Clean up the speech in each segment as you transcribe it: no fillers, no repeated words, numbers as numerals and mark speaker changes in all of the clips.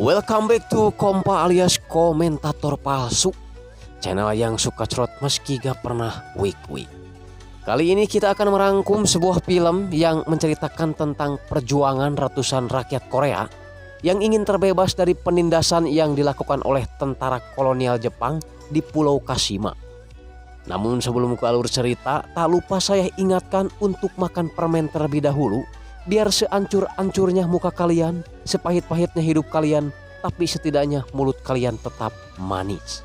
Speaker 1: Welcome back to Kompa alias komentator palsu, channel yang suka cerot meski gak pernah weak. Kali ini kita akan merangkum sebuah film yang menceritakan tentang perjuangan ratusan rakyat Korea yang ingin terbebas dari penindasan yang dilakukan oleh tentara kolonial Jepang di Pulau Kashima. Namun sebelum ke alur cerita, tak lupa saya ingatkan untuk makan permen terlebih dahulu, biar seancur-ancurnya muka kalian, sepahit-pahitnya hidup kalian, tapi setidaknya mulut kalian tetap manis.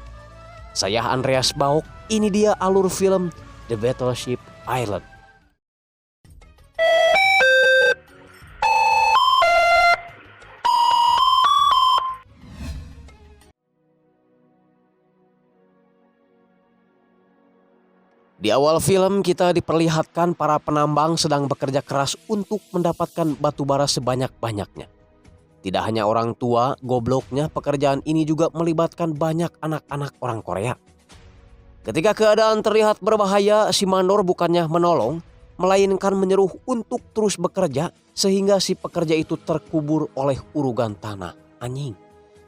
Speaker 1: Saya Andreas Baok, ini dia alur film The Battleship Island. Di awal film kita diperlihatkan para penambang sedang bekerja keras untuk mendapatkan batu bara sebanyak-banyaknya. Tidak hanya orang tua, gobloknya pekerjaan ini juga melibatkan banyak anak-anak orang Korea. Ketika keadaan terlihat berbahaya, si mandor bukannya menolong, melainkan menyuruh untuk terus bekerja sehingga si pekerja itu terkubur oleh urugan tanah. Anjing,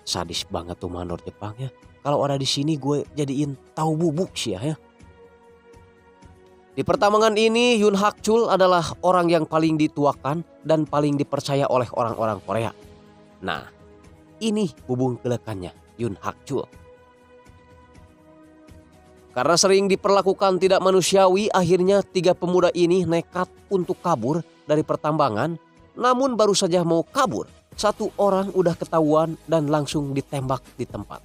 Speaker 1: sadis banget tuh mandor Jepang ya. Kalau ada di sini gue jadiin tahu bubuk sih ya. Di pertambangan ini Yoon Hak Chul adalah orang yang paling dituakan dan paling dipercaya oleh orang-orang Korea. Nah, ini bubung gelekannya Yoon Hak Chul. Karena sering diperlakukan tidak manusiawi, akhirnya tiga pemuda ini nekat untuk kabur dari pertambangan. Namun baru saja mau kabur, satu orang udah ketahuan dan langsung ditembak di tempat.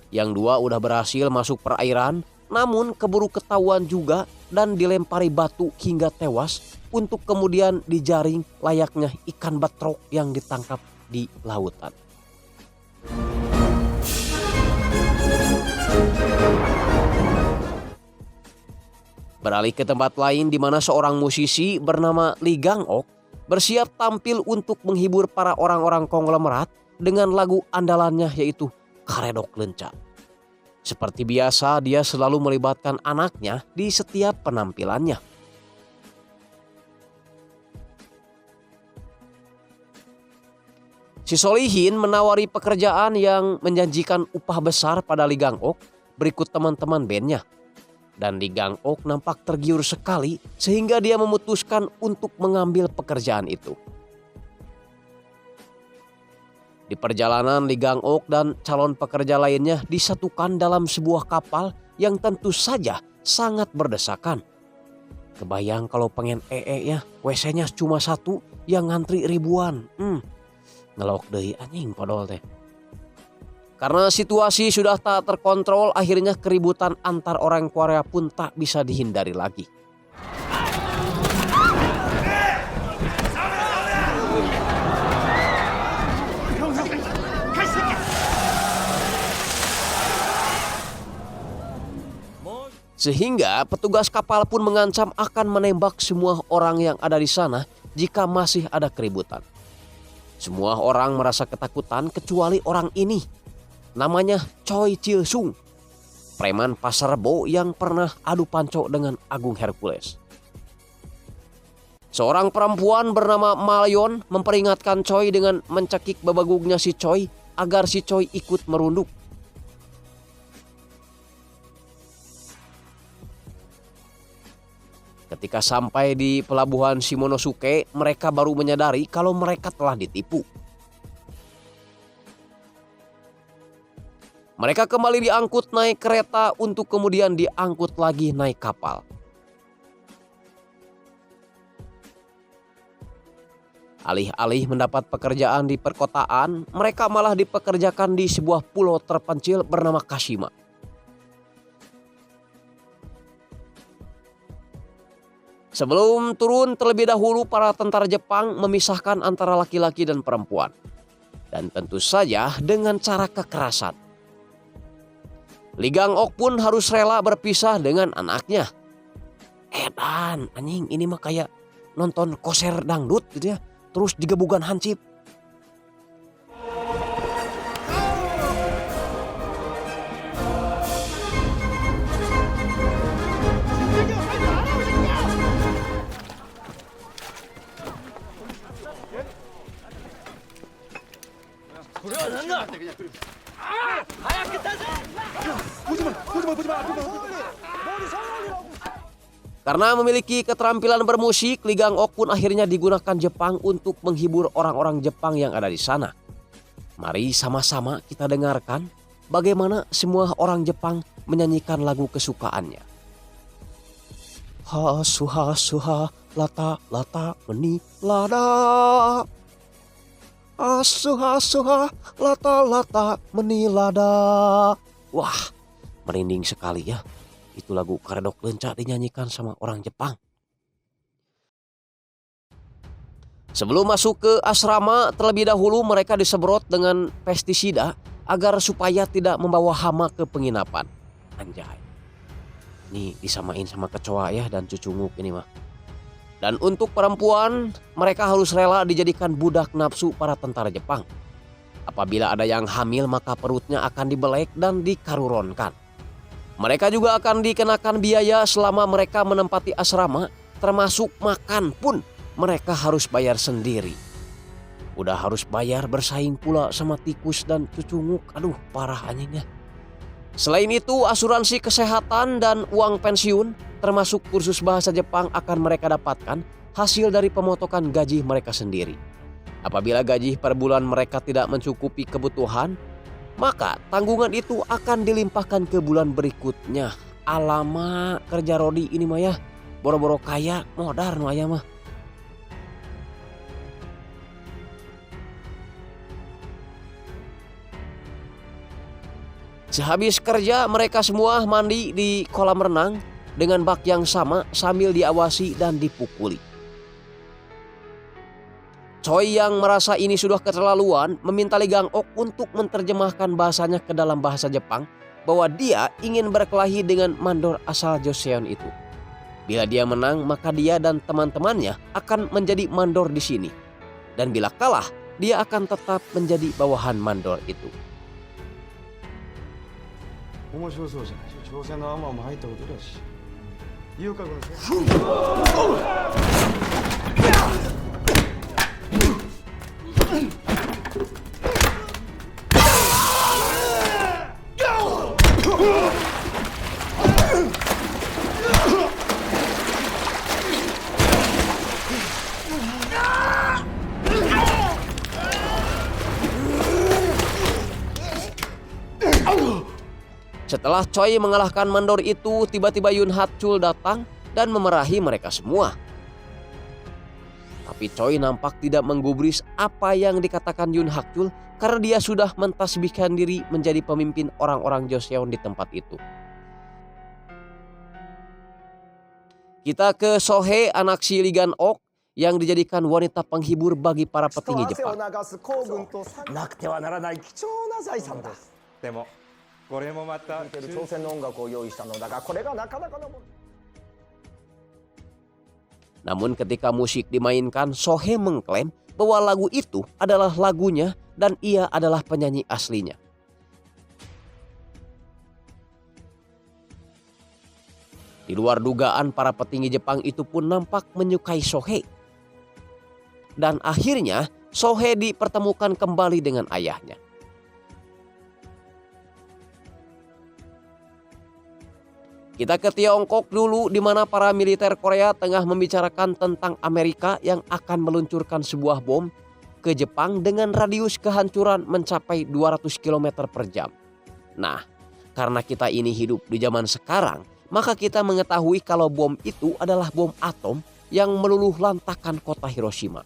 Speaker 1: Yang dua udah berhasil masuk perairan, namun keburu ketahuan juga dan dilempari batu hingga tewas untuk kemudian dijaring layaknya ikan batrok yang ditangkap di lautan. Beralih ke tempat lain di mana seorang musisi bernama Lee Gang-ok bersiap tampil untuk menghibur para orang-orang konglomerat dengan lagu andalannya yaitu Karedok Lenca. Seperti biasa, dia selalu melibatkan anaknya di setiap penampilannya. Si Solihin menawari pekerjaan yang menjanjikan upah besar pada Lee Gang-ok berikut teman-teman bandnya. Dan Lee Gang-ok nampak tergiur sekali sehingga dia memutuskan untuk mengambil pekerjaan itu. Di perjalanan Lee Gang-ok dan calon pekerja lainnya disatukan dalam sebuah kapal yang tentu saja sangat berdesakan. Kebayang kalau pengen ya, WC-nya cuma satu yang ngantri ribuan. Ngelok deui anjing podol teh. Karena situasi sudah tak terkontrol, akhirnya keributan antar orang Korea pun tak bisa dihindari lagi. Sehingga petugas kapal pun mengancam akan menembak semua orang yang ada di sana jika masih ada keributan. Semua orang merasa ketakutan kecuali orang ini. Namanya Choi Chil-sung, preman pasar Rebo yang pernah adu panco dengan Agung Hercules. Seorang perempuan bernama Malyon memperingatkan Choi dengan mencekik babagugnya si Choi agar si Choi ikut merunduk. Ketika sampai di pelabuhan Shimonosuke, mereka baru menyadari kalau mereka telah ditipu. Mereka kembali diangkut naik kereta untuk kemudian diangkut lagi naik kapal. Alih-alih mendapat pekerjaan di perkotaan, mereka malah dipekerjakan di sebuah pulau terpencil bernama Kashima. Sebelum turun terlebih dahulu para tentara Jepang memisahkan antara laki-laki dan perempuan. Dan tentu saja dengan cara kekerasan. Lee Gang-ok pun harus rela berpisah dengan anaknya. Edan, anjing ini mah kayak nonton konser dangdut gitu ya. Terus digebugan hansip. Karena memiliki keterampilan bermusik, Lee Gang-ok pun akhirnya digunakan Jepang untuk menghibur orang-orang Jepang yang ada di sana. Mari sama-sama kita dengarkan bagaimana semua orang Jepang menyanyikan lagu kesukaannya. Hasuha suha lata lata meni lada. Hasuha suha lata lata meni lada. Wah, merinding sekali ya. Itu lagu Karedok Leunca dinyanyikan sama orang Jepang. Sebelum masuk ke asrama, terlebih dahulu mereka disemprot dengan pestisida agar supaya tidak membawa hama ke penginapan. Anjay. Ini disamain sama kecoa ya dan cucunguk ini mah. Dan untuk perempuan, mereka harus rela dijadikan budak nafsu para tentara Jepang. Apabila ada yang hamil, maka perutnya akan dibelek dan dikaruronkan. Mereka juga akan dikenakan biaya selama mereka menempati asrama, termasuk makan pun mereka harus bayar sendiri. Udah harus bayar bersaing pula sama tikus dan cucunguk, aduh parah anjingnya. Selain itu, asuransi kesehatan dan uang pensiun, termasuk kursus bahasa Jepang akan mereka dapatkan hasil dari pemotongan gaji mereka sendiri. Apabila gaji per bulan mereka tidak mencukupi kebutuhan, maka tanggungan itu akan dilimpahkan ke bulan berikutnya. Alamak, kerja Rodi ini mah ya, boro-boro kaya, modar no aya mah. Sehabis kerja, mereka semua mandi di kolam renang dengan bak yang sama sambil diawasi dan dipukuli. Choi yang merasa ini sudah keterlaluan meminta Lee Gang-ok untuk menerjemahkan bahasanya ke dalam bahasa Jepang bahwa dia ingin berkelahi dengan mandor asal Joseon itu. Bila dia menang, maka dia dan teman-temannya akan menjadi mandor di sini. Dan bila kalah, dia akan tetap menjadi bawahan mandor itu. Setelah Choi mengalahkan mandor itu, tiba-tiba Yun Hak-chul datang dan memerahi mereka semua. Tapi Choi nampak tidak menggubris apa yang dikatakan Yun Hak-chul karena dia sudah mentasbihkan diri menjadi pemimpin orang-orang Joseon di tempat itu. Kita ke Sohei, anak si Lee Gang-ok yang dijadikan wanita penghibur bagi para petinggi Jepang. Namun ketika musik dimainkan, Sohei mengklaim bahwa lagu itu adalah lagunya dan ia adalah penyanyi aslinya. Di luar dugaan, para petinggi Jepang itu pun nampak menyukai Sohei. Dan akhirnya Sohei dipertemukan kembali dengan ayahnya. Kita ke Tiongkok dulu, di mana para militer Korea tengah membicarakan tentang Amerika yang akan meluncurkan sebuah bom ke Jepang dengan radius kehancuran mencapai 200 km per jam. Nah, karena kita ini hidup di zaman sekarang, maka kita mengetahui kalau bom itu adalah bom atom yang meluluh lantakkan kota Hiroshima.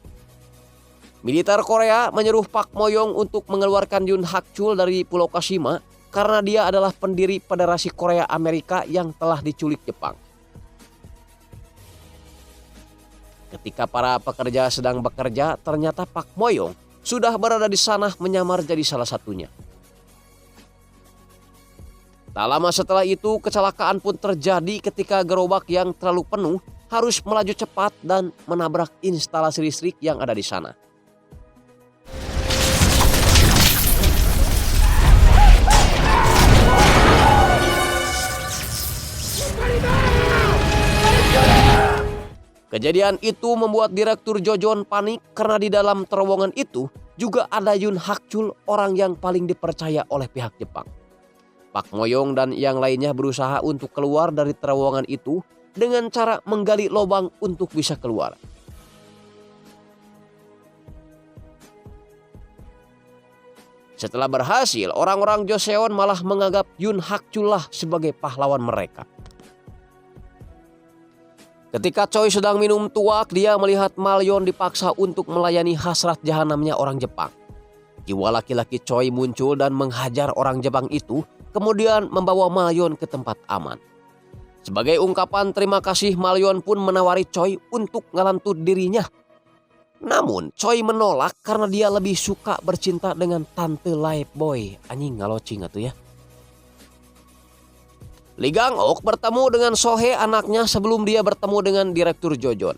Speaker 1: Militer Korea menyuruh Pak Moyong untuk mengeluarkan Yun Hak-chul dari Pulau Kashima karena dia adalah pendiri Federasi Korea Amerika yang telah diculik Jepang. Ketika para pekerja sedang bekerja, ternyata Pak Moyong sudah berada di sana menyamar jadi salah satunya. Tak lama setelah itu, kecelakaan pun terjadi ketika gerobak yang terlalu penuh harus melaju cepat dan menabrak instalasi listrik yang ada di sana. Kejadian itu membuat Direktur Jojon panik karena di dalam terowongan itu juga ada Yun Hak-chul, orang yang paling dipercaya oleh pihak Jepang. Pak Moyong dan yang lainnya berusaha untuk keluar dari terowongan itu dengan cara menggali lubang untuk bisa keluar. Setelah berhasil, orang-orang Joseon malah menganggap Yoon Hak-chul lah sebagai pahlawan mereka. Ketika Choi sedang minum tuak, dia melihat Malyon dipaksa untuk melayani hasrat jahanamnya orang Jepang. Jiwa laki-laki Choi muncul dan menghajar orang Jepang itu, kemudian membawa Malyon ke tempat aman. Sebagai ungkapan terima kasih, Malyon pun menawari Choi untuk ngelantut dirinya. Namun Choi menolak karena dia lebih suka bercinta dengan tante Life Boy. Anjing ngalocing atuh ya. Lee Gang-ok bertemu dengan Sohee anaknya sebelum dia bertemu dengan Direktur Jojon.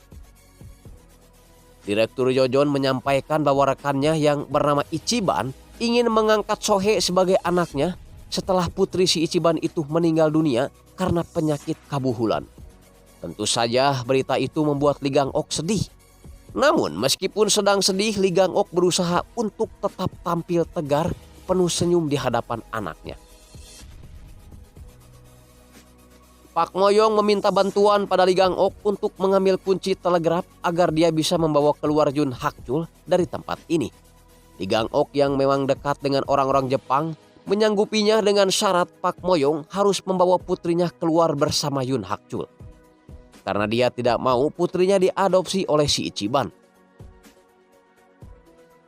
Speaker 1: Direktur Jojon menyampaikan bahwa rekannya yang bernama Ichiban ingin mengangkat Sohee sebagai anaknya setelah putri si Ichiban itu meninggal dunia karena penyakit kabuhulan. Tentu saja berita itu membuat Lee Gang-ok sedih. Namun meskipun sedang sedih, Lee Gang-ok berusaha untuk tetap tampil tegar, penuh senyum di hadapan anaknya. Pak Moyong meminta bantuan pada Lee Gang-ok untuk mengambil kunci telegraf agar dia bisa membawa keluar Yoon Hak-chul dari tempat ini. Lee Gang-ok yang memang dekat dengan orang-orang Jepang menyanggupinya dengan syarat Pak Moyong harus membawa putrinya keluar bersama Yoon Hak-chul. Karena dia tidak mau putrinya diadopsi oleh si Ichiban.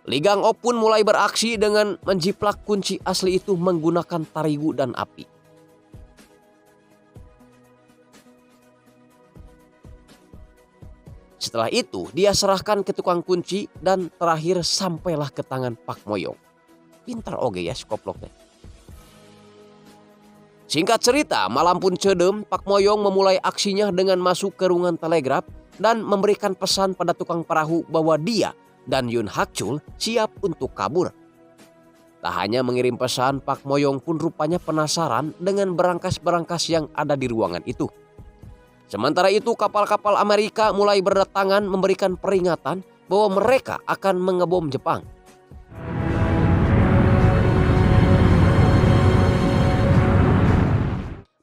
Speaker 1: Lee Gang-ok pun mulai beraksi dengan menjiplak kunci asli itu menggunakan tarigu dan api. Setelah itu, dia serahkan ke tukang kunci dan terakhir sampailah ke tangan Pak Moyong. Pintar oge ya si koploknya. Singkat cerita, malam pun cedem, Pak Moyong memulai aksinya dengan masuk ke ruangan telegraf dan memberikan pesan pada tukang perahu bahwa dia dan Yoon Hak-chul siap untuk kabur. Tak hanya mengirim pesan, Pak Moyong pun rupanya penasaran dengan berangkas-berangkas yang ada di ruangan itu. Sementara itu, kapal-kapal Amerika mulai berdatangan memberikan peringatan bahwa mereka akan mengebom Jepang.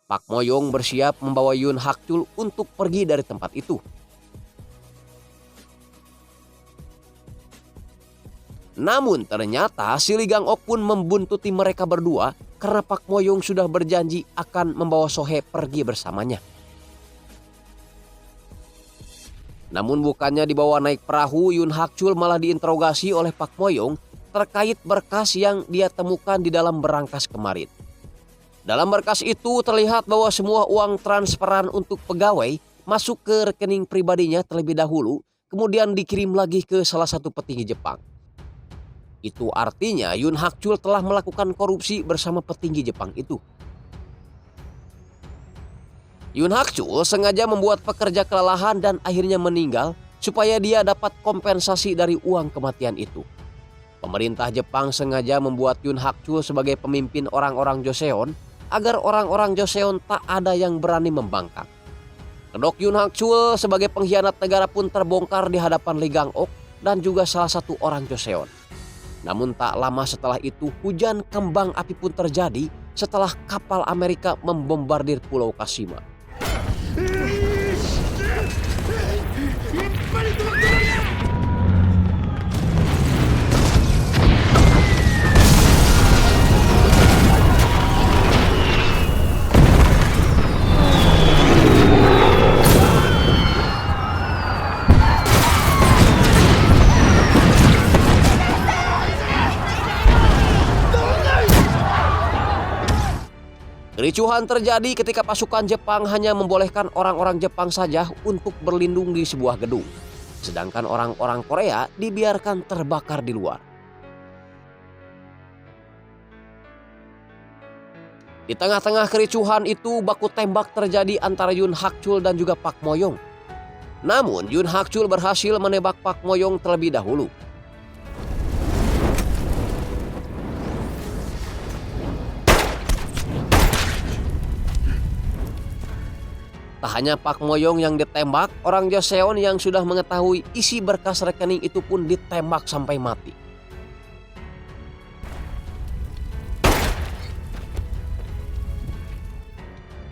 Speaker 1: Pak Moyong bersiap membawa Yoon Hak-chul untuk pergi dari tempat itu. Namun ternyata si Lee Gang-ok pun membuntuti mereka berdua karena Pak Moyong sudah berjanji akan membawa Sohee pergi bersamanya. Namun bukannya dibawa naik perahu, Yoon Hak-chul malah diinterogasi oleh Pak Moyong terkait berkas yang dia temukan di dalam berangkas kemarin. Dalam berkas itu terlihat bahwa semua uang transferan untuk pegawai masuk ke rekening pribadinya terlebih dahulu, kemudian dikirim lagi ke salah satu petinggi Jepang. Itu artinya Yoon Hak-chul telah melakukan korupsi bersama petinggi Jepang itu. Yoon Hak-chul sengaja membuat pekerja kelelahan dan akhirnya meninggal supaya dia dapat kompensasi dari uang kematian itu. Pemerintah Jepang sengaja membuat Yoon Hak-chul sebagai pemimpin orang-orang Joseon agar orang-orang Joseon tak ada yang berani membangkang. Kedok Yoon Hak-chul sebagai pengkhianat negara pun terbongkar di hadapan Lee Gang-ok dan juga salah satu orang Joseon. Namun tak lama setelah itu hujan kembang api pun terjadi setelah kapal Amerika membombardir Pulau Kashima. Kericuhan terjadi ketika pasukan Jepang hanya membolehkan orang-orang Jepang saja untuk berlindung di sebuah gedung, sedangkan orang-orang Korea dibiarkan terbakar di luar. Di tengah-tengah kericuhan itu, baku tembak terjadi antara Yoon Hak-chul dan juga Pak Moyong. Namun Yoon Hak-chul berhasil menembak Pak Moyong terlebih dahulu. Tak hanya Pak Moyong yang ditembak, orang Joseon yang sudah mengetahui isi berkas rekening itu pun ditembak sampai mati.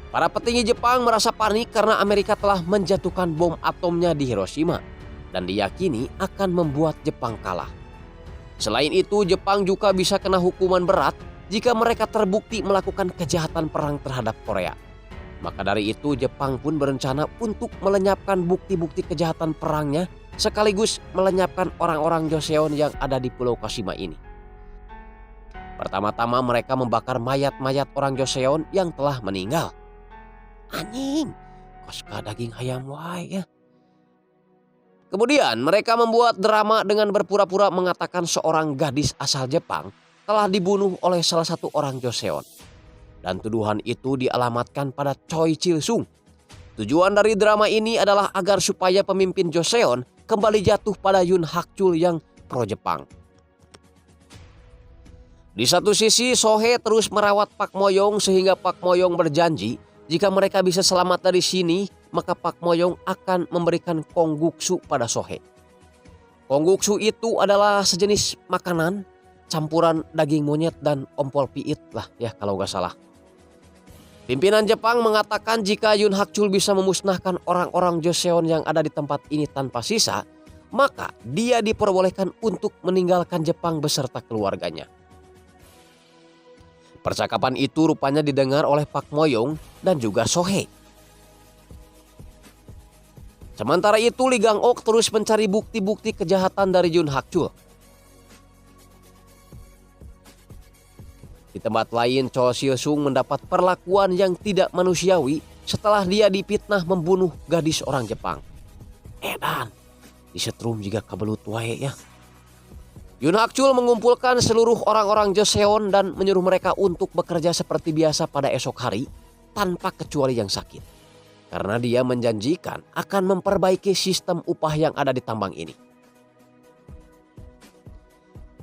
Speaker 1: Para petinggi Jepang merasa panik karena Amerika telah menjatuhkan bom atomnya di Hiroshima dan diyakini akan membuat Jepang kalah. Selain itu, Jepang juga bisa kena hukuman berat jika mereka terbukti melakukan kejahatan perang terhadap Korea. Maka dari itu, Jepang pun berencana untuk melenyapkan bukti-bukti kejahatan perangnya sekaligus melenyapkan orang-orang Joseon yang ada di Pulau Kashima ini. Pertama-tama mereka membakar mayat-mayat orang Joseon yang telah meninggal. Anjing, koska daging ayam wae ya. Kemudian mereka membuat drama dengan berpura-pura mengatakan seorang gadis asal Jepang telah dibunuh oleh salah satu orang Joseon. Dan tuduhan itu dialamatkan pada Choi Chil-sung. Tujuan dari drama ini adalah agar supaya pemimpin Joseon kembali jatuh pada Yoon Hak-chul yang pro-Jepang. Di satu sisi, Sohee terus merawat Pak Moyong sehingga Pak Moyong berjanji jika mereka bisa selamat dari sini, maka Pak Moyong akan memberikan kongguksu pada Sohee. Kongguksu itu adalah sejenis makanan campuran daging monyet dan ompol piit lah ya kalau gak salah. Pimpinan Jepang mengatakan jika Yoon Hak-chul bisa memusnahkan orang-orang Joseon yang ada di tempat ini tanpa sisa, maka dia diperbolehkan untuk meninggalkan Jepang beserta keluarganya. Percakapan itu rupanya didengar oleh Pak Moyong dan juga Sohee. Sementara itu, Lee Gang-ok terus mencari bukti-bukti kejahatan dari Yoon Hak-chul. Di tempat lain, Cho Sil-sung mendapat perlakuan yang tidak manusiawi setelah dia dipitnah membunuh gadis orang Jepang. Edan, disetrum juga kabelut wae ya. Yoon Hak-chul mengumpulkan seluruh orang-orang Joseon dan menyuruh mereka untuk bekerja seperti biasa pada esok hari tanpa kecuali yang sakit. Karena dia menjanjikan akan memperbaiki sistem upah yang ada di tambang ini.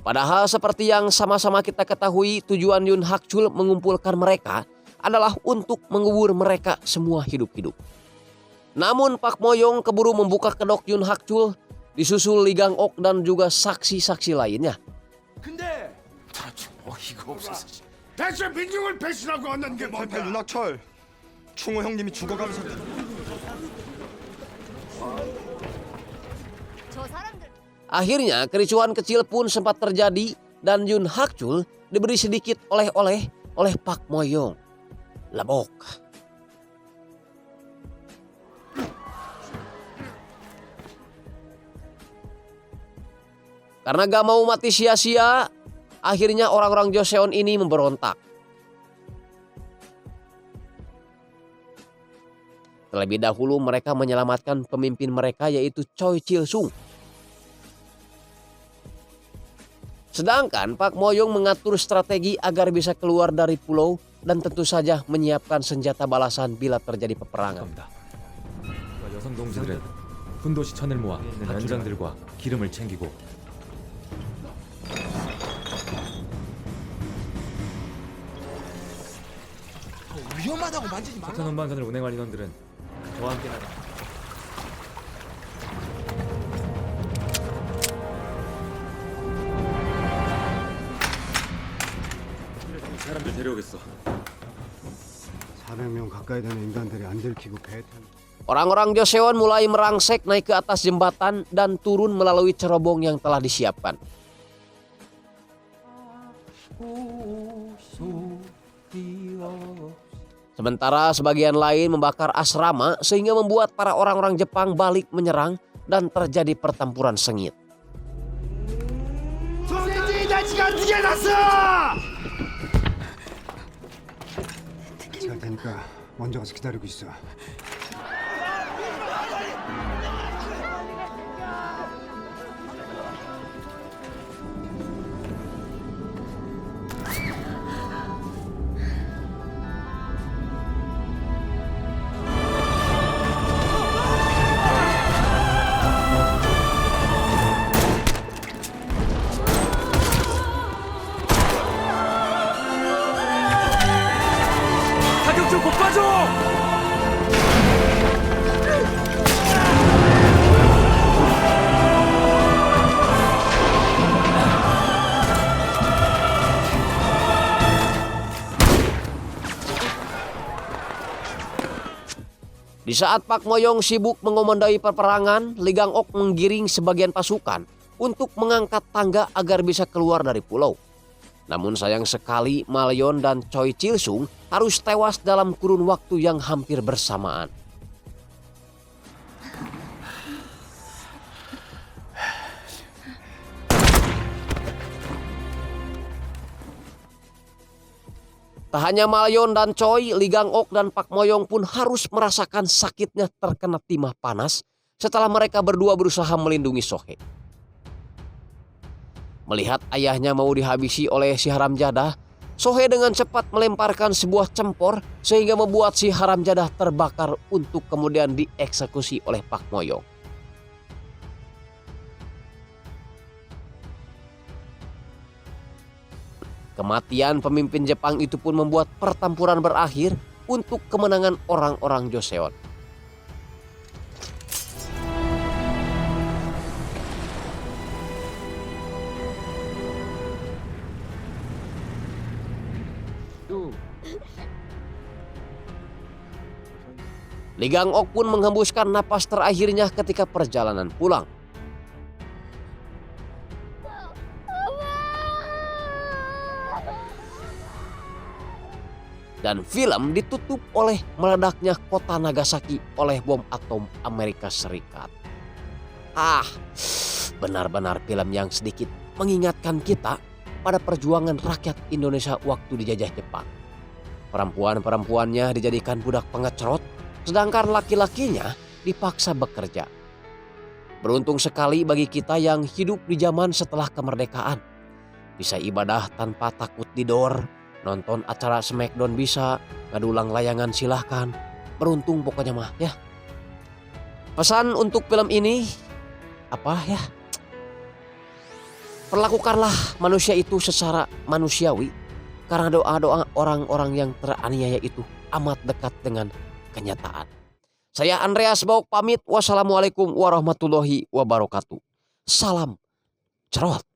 Speaker 1: Padahal seperti yang sama-sama kita ketahui, tujuan Yoon Hak-chul mengumpulkan mereka adalah untuk mengubur mereka semua hidup-hidup. Namun Pak Moyong keburu membuka kedok Yoon Hak-chul, disusul Lee Gang-ok dan juga saksi-saksi lainnya.
Speaker 2: 근데 어이가 없어서 대체 민중을 배신하고 왔는 게 뭔가? 윤학철, 충호 형님이 죽어가면서
Speaker 1: Akhirnya kericuhan kecil pun sempat terjadi dan Yoon Hak-chul diberi sedikit oleh-oleh oleh Pak Moyong. Labok. Karena gak mau mati sia-sia, akhirnya orang-orang Joseon ini memberontak. Terlebih dahulu mereka menyelamatkan pemimpin mereka yaitu Choi Chil-sung. Sedangkan Pak Moyong mengatur strategi agar bisa keluar dari pulau dan tentu saja menyiapkan senjata balasan bila terjadi peperangan.
Speaker 3: 여성 동지들은 훈도시 천을 모아 연장들과 기름을 챙기고
Speaker 2: 위험하다고 만지지 말라.
Speaker 3: 석탄 운반선을 운행할 인원들은 저와 함께 나가. 사람들 데려오겠어.
Speaker 4: 400명 가까이 되는 인간들이 안 들키고 배 타는.
Speaker 1: Orang-orang Joseon mulai merangsek naik ke atas jembatan dan turun melalui cerobong yang telah disiapkan. Sementara sebagian lain membakar asrama sehingga membuat para orang-orang Jepang balik menyerang dan terjadi pertempuran sengit.
Speaker 4: 잘 테니까 먼저 가서 기다리고 있어.
Speaker 3: 사격 좀 곧 빠져!
Speaker 1: Di saat Pak Moyong sibuk mengomandai peperangan, Lee Gang-ok menggiring sebagian pasukan untuk mengangkat tangga agar bisa keluar dari pulau. Namun sayang sekali Maleon dan Choi Chil-sung harus tewas dalam kurun waktu yang hampir bersamaan. Tak hanya Maleon dan Choi, Lee Gang-ok dan Pak Moyong pun harus merasakan sakitnya terkena timah panas setelah mereka berdua berusaha melindungi Sohe. Melihat ayahnya mau dihabisi oleh si Haramjadah, Sohe dengan cepat melemparkan sebuah cempor sehingga membuat si Haramjadah terbakar untuk kemudian dieksekusi oleh Pak Moyong. Kematian pemimpin Jepang itu pun membuat pertempuran berakhir untuk kemenangan orang-orang Joseon. Lee Gang-ok pun menghembuskan napas terakhirnya ketika perjalanan pulang. Dan film ditutup oleh meledaknya kota Nagasaki oleh bom atom Amerika Serikat. Benar-benar film yang sedikit mengingatkan kita pada perjuangan rakyat Indonesia waktu dijajah Jepang. Perempuan-perempuannya dijadikan budak pengecerot, sedangkan laki-lakinya dipaksa bekerja. Beruntung sekali bagi kita yang hidup di zaman setelah kemerdekaan. Bisa ibadah tanpa takut didor, nonton acara Smackdown bisa, ngadulang layangan silahkan. Beruntung pokoknya mah ya. Pesan untuk film ini apa ya? Perlakukanlah manusia itu secara manusiawi, karena doa-doa orang-orang yang teraniaya itu amat dekat dengan kenyataan. Saya Andreas Bauk pamit. Wassalamualaikum warahmatullahi wabarakatuh. Salam cerot.